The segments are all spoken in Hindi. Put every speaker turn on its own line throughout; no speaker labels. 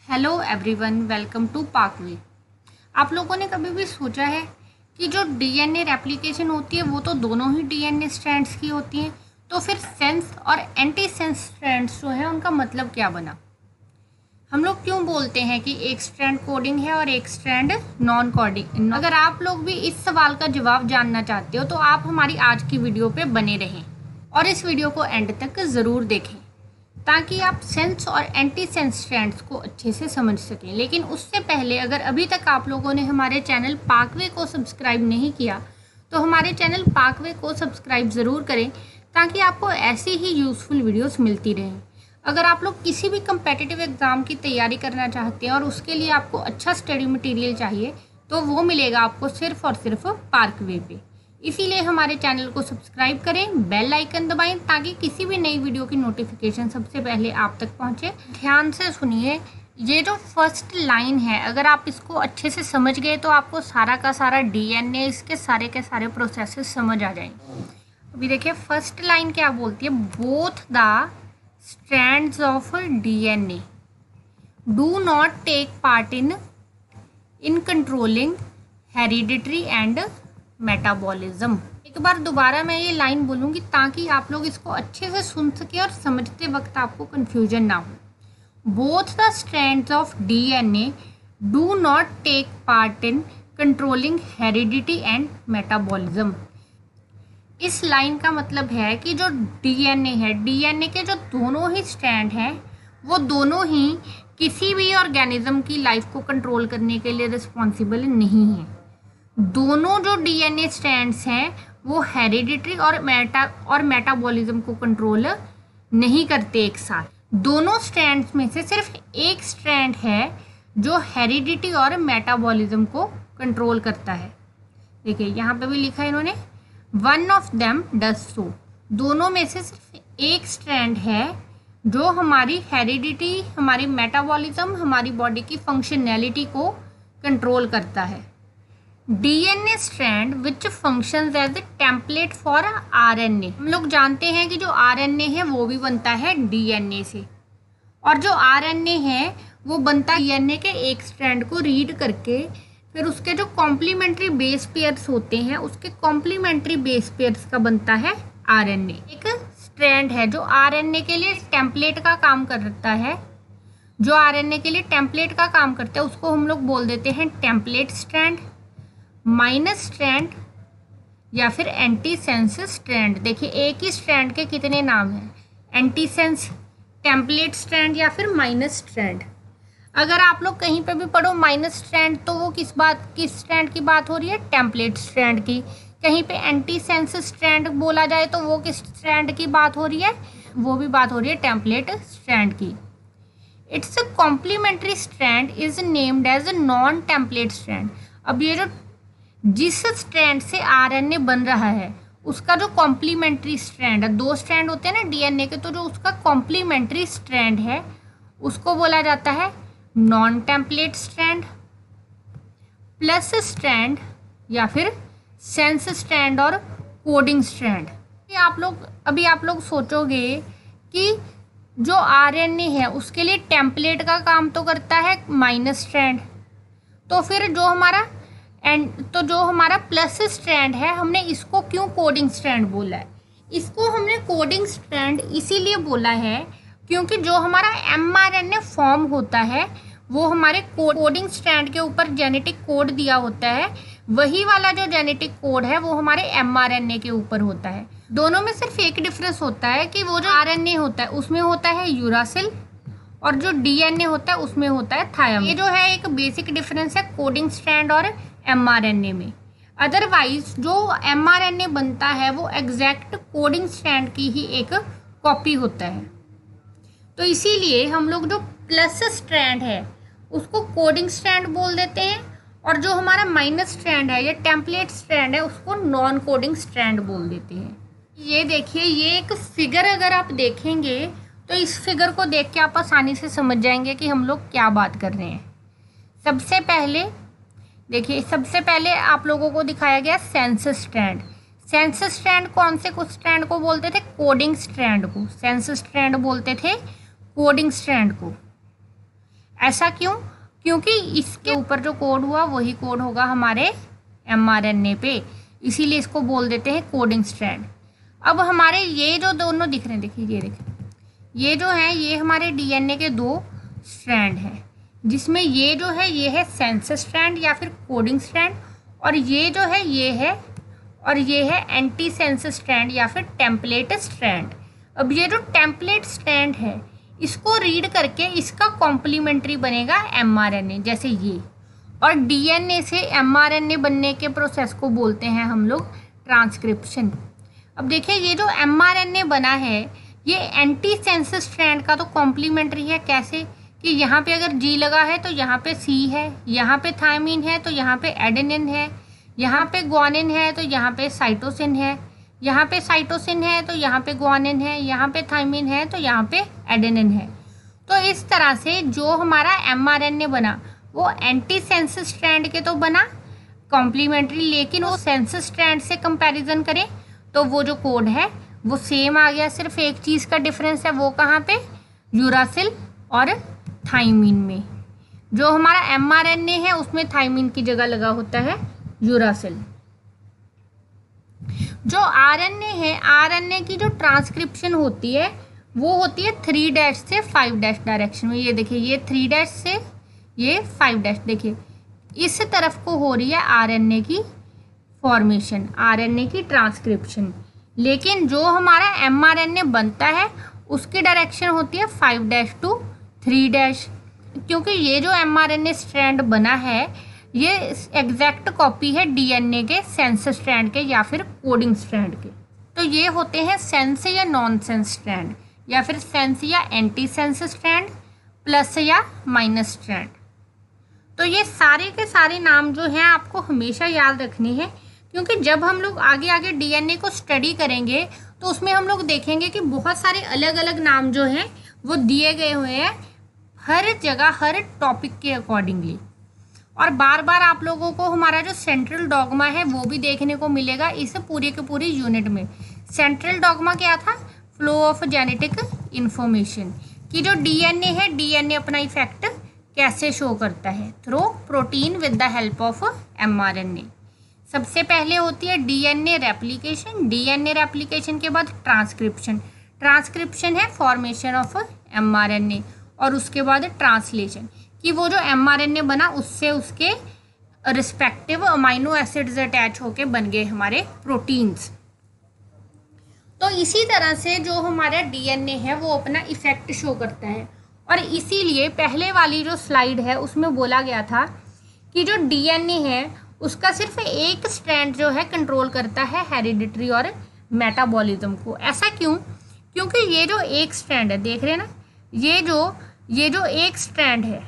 हेलो एवरीवन, वेलकम टू पाकवे। आप लोगों ने कभी भी सोचा है कि जो डीएनए रेप्लिकेशन होती है वो तो दोनों ही डीएनए स्ट्रैंड्स की होती हैं, तो फिर सेंस और एंटी सेंस स्ट्रैंड्स जो है उनका मतलब क्या बना? हम लोग क्यों बोलते हैं कि एक स्ट्रैंड कोडिंग है और एक स्ट्रैंड नॉन कोडिंग? अगर आप लोग भी इस सवाल का जवाब जानना चाहते हो तो आप हमारी आज की वीडियो पे बने रहें और इस वीडियो को एंड तक ज़रूर देखें ताकि आप सेंस और एंटी सेंस स्ट्रैंड्स को अच्छे से समझ सकें। लेकिन उससे पहले अगर अभी तक आप लोगों ने हमारे चैनल पाकवे को सब्सक्राइब नहीं किया तो हमारे चैनल पाकवे को सब्सक्राइब ज़रूर करें ताकि आपको ऐसी ही यूज़फुल वीडियोस मिलती रहें। अगर आप लोग किसी भी कम्पेटिटिव एग्ज़ाम की तैयारी करना चाहते हैं और उसके लिए आपको अच्छा स्टडी मटेरियल चाहिए तो वो मिलेगा आपको सिर्फ और सिर्फ पाकवे पे। इसीलिए हमारे चैनल को सब्सक्राइब करें, बेल आइकन दबाएं ताकि किसी भी नई वीडियो की नोटिफिकेशन सबसे पहले आप तक पहुंचे। ध्यान से सुनिए, ये जो फर्स्ट लाइन है अगर आप इसको अच्छे से समझ गए तो आपको सारा का सारा डीएनए इसके सारे के सारे प्रोसेसेस समझ आ जाएंगे। अभी देखिए फर्स्ट लाइन क्या बोलती है, both the strands of DNA do not take part in controlling hereditary and metabolism. एक बार दोबारा मैं ये लाइन बोलूँगी ताकि आप लोग इसको अच्छे से सुन सके और समझते वक्त आपको कन्फ्यूजन ना हो। Both the strands of DNA do not take part in controlling heredity and metabolism. इस लाइन का मतलब है कि जो डीएनए है, डीएनए के जो दोनों ही स्ट्रैंड हैं वो दोनों ही किसी भी ऑर्गेनिज्म की लाइफ को कंट्रोल करने के लिए रिस्पॉन्सिबल नहीं हैं। दोनों जो डीएनए स्ट्रैंड्स हैं वो हेरिडिटरी और मेटाबॉलिज्म को कंट्रोल नहीं करते एक साथ। दोनों स्ट्रैंड्स में से सिर्फ एक स्ट्रैंड है जो हेरिडिटी और मेटाबॉलिज्म को कंट्रोल करता है। देखिए यहाँ पे भी लिखा है इन्होंने, one of them does so. दोनों में से सिर्फ एक स्ट्रैंड है जो हमारी हेरिडिटी, हमारी मेटाबॉलिज्म, हमारी बॉडी की फंक्शनैलिटी को कंट्रोल करता है। DNA strand which functions as a template for RNA. हम लोग जानते हैं कि जो आरएनए है वो भी बनता है डीएनए से, और जो आरएनए है वो बनता है डीएनए के एक स्ट्रैंड को रीड करके, फिर उसके जो कॉम्प्लीमेंट्री बेस पेयर्स होते हैं उसके कॉम्प्लीमेंट्री बेस पेयर्स का बनता है आरएनए। एक स्ट्रैंड है जो आरएनए के लिए टेम्पलेट का काम करता है, जो आरएनए के लिए टेम्पलेट का काम करता है उसको हम लोग बोल देते हैं टेम्पलेट स्ट्रैंड, माइनस स्ट्रैंड या फिर एंटी सेंस स्ट्रैंड। देखिए एक ही स्ट्रैंड के कितने नाम हैं, एंटी सेंस, टेम्पलेट स्ट्रैंड या फिर माइनस स्ट्रैंड। अगर आप लोग कहीं पे भी पढ़ो माइनस स्ट्रैंड तो वो किस स्ट्रैंड की बात हो रही है, टेम्पलेट स्ट्रैंड की। कहीं पे एंटी सेंस स्ट्रैंड बोला जाए तो वो किस स्ट्रैंड की बात हो रही है, वो भी बात हो रही है टेम्पलेट स्ट्रैंड की। Its complementary strand is named as non template strand. अब ये जो जिस स्ट्रैंड से आरएनए बन रहा है उसका जो कॉम्प्लीमेंट्री स्ट्रैंड है, दो स्ट्रैंड होते हैं ना डीएनए के, तो जो उसका कॉम्प्लीमेंट्री स्ट्रैंड है उसको बोला जाता है non template strand, plus strand या फिर सेंस स्ट्रैंड और कोडिंग स्ट्रैंड। अभी आप लोग सोचोगे कि जो आरएनए है उसके लिए टेम्पलेट का काम तो करता है माइनस स्ट्रैंड, तो फिर जो हमारा प्लस स्ट्रैंड है हमने इसको क्यों कोडिंग स्ट्रैंड बोला है? इसको हमने कोडिंग स्ट्रैंड इसीलिए बोला है क्योंकि जो हमारा एमआरएनए फॉर्म होता है वो हमारे कोडिंग स्ट्रैंड के ऊपर जेनेटिक कोड दिया होता है, वही वाला जो जेनेटिक कोड है वो हमारे एमआरएनए के ऊपर होता है। दोनों में सिर्फ एक डिफरेंस होता है कि वो जो आरएनए होता है उसमें होता है यूरासिल और जो डीएनए होता है उसमें होता है थायमाइन। ये जो है एक बेसिक डिफरेंस है कोडिंग स्ट्रैंड और एमआरएनए में। अदरवाइज जो एमआरएनए बनता है वो एग्जैक्ट कोडिंग स्ट्रैंड की ही एक कॉपी होता है, तो इसीलिए हम लोग जो प्लस स्ट्रैंड है उसको कोडिंग स्ट्रैंड बोल देते हैं और जो हमारा माइनस स्ट्रैंड है या टेम्पलेट स्ट्रैंड है उसको नॉन कोडिंग स्ट्रैंड बोल देते हैं। ये देखिए, ये एक फिगर अगर आप देखेंगे तो इस फिगर को देख के आप आसानी से समझ जाएंगे कि हम लोग क्या बात कर रहे हैं। सबसे पहले आप लोगों को दिखाया गया सेंस स्ट्रैंड। सेंस स्ट्रैंड कौन से कुछ स्ट्रैंड को बोलते थे, कोडिंग स्ट्रैंड को। सेंस स्ट्रैंड बोलते थे कोडिंग स्ट्रैंड को। ऐसा क्यों? क्योंकि इसके ऊपर जो कोड हुआ वही कोड होगा हमारे mRNA पे, इसीलिए इसको बोल देते हैं कोडिंग स्ट्रैंड। अब हमारे ये जो दोनों दिख रहे हैं, देखिए ये देखिए, ये जो है ये हमारे डीएनए के 2 स्ट्रैंड हैं, जिसमें ये जो है ये है सेंस स्ट्रैंड या फिर कोडिंग स्ट्रैंड, और ये जो है ये है, और ये है एंटी सेंस स्ट्रैंड या फिर टेम्पलेट स्ट्रैंड। अब ये जो टेम्पलेट स्ट्रैंड है इसको रीड करके इसका कॉम्प्लीमेंट्री बनेगा mRNA, जैसे ये। और डीएनए से mRNA बनने के प्रोसेस को बोलते हैं हम लोग ट्रांसक्रिप्शन। अब देखिए ये जो mRNA बना है ये एंटी सेंस स्ट्रैंड का तो कॉम्प्लीमेंट्री है। कैसे? कि यहाँ पे अगर G लगा है तो यहाँ पे C है, यहाँ पे थायमिन है तो यहाँ पे एडेनिन है, यहाँ पे ग्वानिन है तो यहाँ पे साइटोसिन है, यहाँ पे साइटोसिन है तो यहाँ पे ग्वानिन है, यहाँ पे थायमिन है तो यहाँ पे एडेनिन है। तो इस तरह से जो हमारा mRNA बना वो एंटी सेंस स्ट्रैंड के तो बना कॉम्प्लीमेंट्री, लेकिन वो सेंस स्ट्रैंड से कंपैरिजन करें तो वो जो कोड है वो सेम आ गया। सिर्फ एक चीज़ का डिफरेंस है, वो कहाँ पे? यूरासिल और थायमिन में। जो हमारा mRNA है उसमें थायमिन की जगह लगा होता है यूरासिल। जो RNA है, RNA की जो ट्रांसक्रिप्शन होती है वो होती है 3' से 5' डायरेक्शन में। ये देखिए ये 3' से ये 5', देखिए इस तरफ को हो रही है RNA की फॉर्मेशन, RNA की ट्रांसक्रिप्शन। लेकिन जो हमारा mRNA बनता है उसकी डायरेक्शन होती है 5' टू 3', क्योंकि ये जो mRNA स्ट्रैंड बना है ये एग्जैक्ट कॉपी है डीएनए के सेंस स्ट्रैंड के या फिर कोडिंग स्ट्रैंड के। तो ये होते हैं सेंस या नॉन सेंस स्ट्रैंड, या फिर सेंस या एंटी सेंस स्ट्रैंड, प्लस या माइनस स्ट्रैंड। तो ये सारे के सारे नाम जो हैं आपको हमेशा याद रखने हैं, क्योंकि जब हम लोग आगे आगे डीएनए को स्टडी करेंगे तो उसमें हम लोग देखेंगे कि बहुत सारे अलग अलग नाम जो हैं वो दिए गए हुए हैं हर जगह हर टॉपिक के अकॉर्डिंगली। और बार बार आप लोगों को हमारा जो सेंट्रल डॉगमा है वो भी देखने को मिलेगा इस पूरी के पूरी यूनिट में। सेंट्रल डॉगमा क्या था? फ्लो ऑफ जेनेटिक इंफॉर्मेशन, कि जो डीएनए है डीएनए अपना इफेक्ट कैसे शो करता है? Through protein with the help of mRNA। सबसे पहले होती है डीएनए रेप्लिकेशन, डीएनए रेप्लिकेशन के बाद ट्रांसक्रिप्शन, ट्रांसक्रिप्शन है फॉर्मेशन ऑफ mRNA, और उसके बाद ट्रांसलेशन, कि वो जो mRNA बना उससे उसके रिस्पेक्टिव अमाइनो एसिड्स अटैच होके बन गए हमारे प्रोटीन्स। तो इसी तरह से जो हमारा डीएनए है वो अपना इफेक्ट शो करता है, और इसीलिए पहले वाली जो स्लाइड है उसमें बोला गया था कि जो डीएनए है उसका सिर्फ एक स्ट्रैंड जो है कंट्रोल करता है हेरिडिटरी और मेटाबॉलिज्म को। ऐसा क्यों? क्योंकि ये जो एक स्ट्रैंड है, देख रहे हैं ना, ये जो एक स्ट्रैंड है,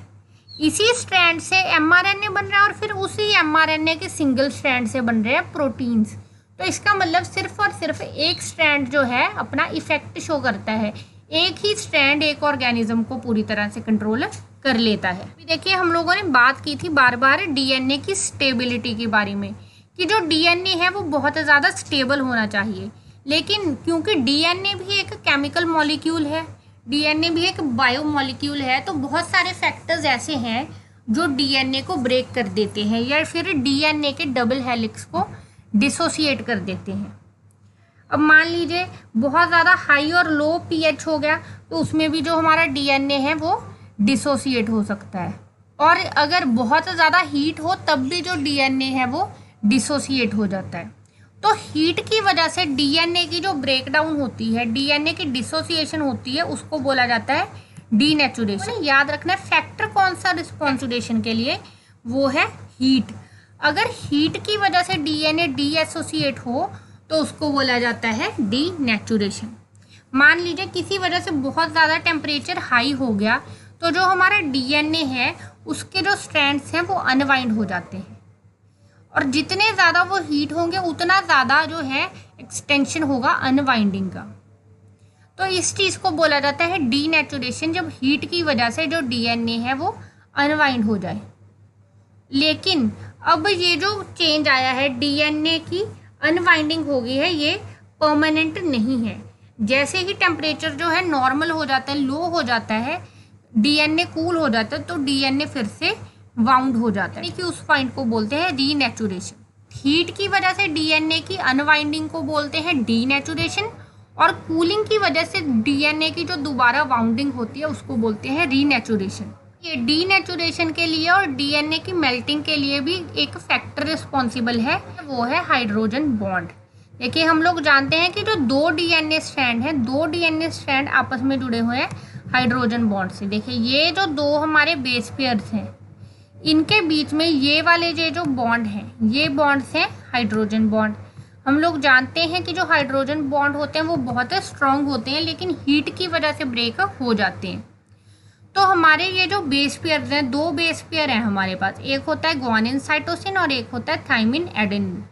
इसी स्ट्रैंड से mRNA बन रहा है और फिर उसी mRNA के सिंगल स्ट्रैंड से बन रहे हैं प्रोटीन्स। तो इसका मतलब सिर्फ और सिर्फ एक स्ट्रैंड जो है अपना इफेक्ट शो करता है, एक ही स्ट्रैंड एक ऑर्गेनिज्म को पूरी तरह से कंट्रोल कर लेता है। देखिए हम लोगों ने बात की थी बार बार डीएनए की स्टेबिलिटी के बारे में, कि जो डीएनए है वो बहुत ज़्यादा स्टेबल होना चाहिए। लेकिन क्योंकि डीएनए भी एक केमिकल मॉलिक्यूल है, डीएनए भी एक बायो मॉलिक्यूल है, तो बहुत सारे फैक्टर्स ऐसे हैं जो डीएनए को ब्रेक कर देते हैं या फिर डीएनए के डबल हेलिक्स को डिसोसिएट कर देते हैं। अब मान लीजिए बहुत ज़्यादा हाई और लो पीएच हो गया तो उसमें भी जो हमारा डीएनए है वो डिसोसिएट हो सकता है, और अगर बहुत ज़्यादा हीट हो तब भी जो डीएनए है वो डिसोसिएट हो जाता है। तो हीट की वजह से डीएनए की जो ब्रेकडाउन होती है, डीएनए की डिसोसिएशन होती है, उसको बोला जाता है डीनेचुरेशन। याद रखना है फैक्टर कौन सा डिस्कॉन्जुगेशन के लिए, वो है हीट। अगर हीट की वजह से डीएनए डीएसोसिएट हो तो उसको बोला जाता है डीनेचुरेशन। मान लीजिए किसी वजह से बहुत ज़्यादा टेम्परेचर हाई हो गया तो जो हमारा डीएनए है उसके जो स्ट्रैंड्स हैं वो अनवाइंड हो जाते हैं, और जितने ज़्यादा वो हीट होंगे उतना ज़्यादा जो है एक्सटेंशन होगा अनवाइंडिंग का। तो इस चीज़ को बोला जाता है डीनेचुरेशन, जब हीट की वजह से जो डीएनए है वो अनवाइंड हो जाए। लेकिन अब ये जो चेंज आया है, डीएनए की अनवाइंडिंग हो गई है, ये परमानेंट नहीं है। जैसे ही टेम्परेचर जो है नॉर्मल हो जाता है, लो हो जाता है, डीएनए कूल हो जाता है तो डीएनए फिर से वाउंड हो जाता है कि उस पॉइंट को बोलते हैं रीनेचुरेशन। हीट की वजह से डीएनए की अनवाइंडिंग को बोलते हैं डीनेचुरेशन, और कूलिंग की वजह से डीएनए की जो दोबारा वाउंडिंग होती है उसको बोलते हैं रीनेचुरेशन। ये डीनेचुरेशन के लिए और डीएनए की मेल्टिंग के लिए भी एक फैक्टर रिस्पॉन्सिबल है, वो है हाइड्रोजन बॉन्ड। देखिए हम लोग जानते हैं कि जो दो डीएनए स्ट्रैंड हैं, दो डीएनए स्ट्रैंड आपस में जुड़े हुए हैं हाइड्रोजन बॉन्ड से। देखिए ये जो दो हमारे बेस पेयर्स हैं, इनके बीच में ये वाले ये जो बॉन्ड हैं, ये बॉन्ड्स हैं हाइड्रोजन बॉन्ड। हम लोग जानते हैं कि जो हाइड्रोजन बॉन्ड होते हैं वो बहुत स्ट्रॉन्ग होते हैं, लेकिन हीट की वजह से ब्रेक हो जाते हैं। तो हमारे ये जो बेस पेयर्स हैं, दो बेस पेयर हैं हमारे पास, एक होता है ग्वानिन साइटोसिन और एक होता है थाइमिन एडेनिन।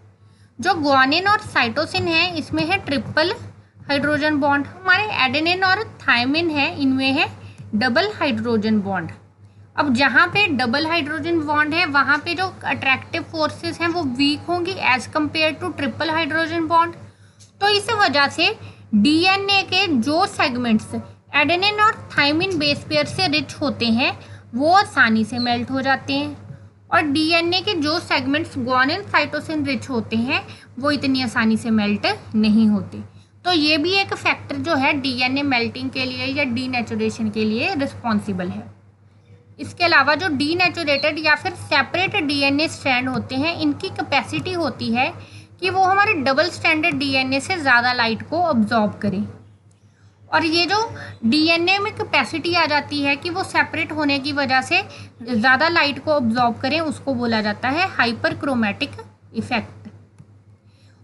जो ग्वानिन और साइटोसिन है इसमें है ट्रिपल हाइड्रोजन बॉन्ड, हमारे एडेनिन और थाइमिन है इनमें है डबल हाइड्रोजन बॉन्ड। अब जहाँ पे डबल हाइड्रोजन बॉन्ड है वहाँ पे जो अट्रैक्टिव फोर्सेस हैं वो वीक होंगी as compare to triple hydrogen bond. तो इस वजह से डीएनए के जो सेगमेंट्स एडेनिन और थाइमिन बेस पेयर से रिच होते हैं वो आसानी से मेल्ट हो जाते हैं, और डीएनए के जो सेगमेंट्स ग्वानिन साइटोसिन रिच होते हैं वो इतनी आसानी से मेल्ट नहीं होते। तो ये भी एक फैक्टर जो है डीएनए मेल्टिंग के लिए या डीनेचुरेशन के लिए रिस्पॉन्सिबल है। इसके अलावा जो डीनेचुरेटेड या फिर सेपरेट डीएनए स्ट्रैंड होते हैं, इनकी कैपेसिटी होती है कि वो हमारे डबल स्ट्रैंडेड डीएनए से ज़्यादा लाइट को अब्जॉर्ब करें, और ये जो डीएनए में कैपेसिटी आ जाती है कि वो सेपरेट होने की वजह से ज़्यादा लाइट को अब्जॉर्ब करें, उसको बोला जाता है हाइपरक्रोमैटिक इफेक्ट।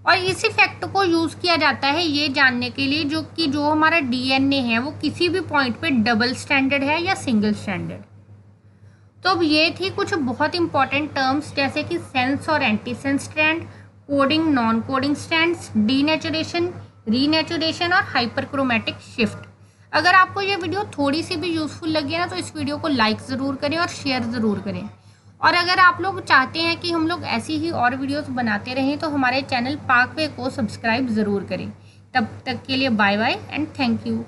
और इस इफेक्ट को यूज़ किया जाता है ये जानने के लिए जो हमारा डीएनए है वो किसी भी पॉइंट पे डबल स्ट्रैंडेड है या सिंगल स्ट्रैंडेड। तो अब ये थी कुछ बहुत इंपॉर्टेंट टर्म्स जैसे कि सेंस और antisense strand, coding non coding strands, denaturation, renaturation और हाइपरक्रोमैटिक शिफ्ट। अगर आपको ये वीडियो थोड़ी सी भी यूज़फुल लगी है ना तो इस वीडियो को लाइक ज़रूर करें और शेयर ज़रूर करें। और अगर आप लोग चाहते हैं कि हम लोग ऐसी ही और वीडियोस बनाते रहें तो हमारे चैनल पाकवे को सब्सक्राइब ज़रूर करें। तब तक के लिए bye bye and thank you.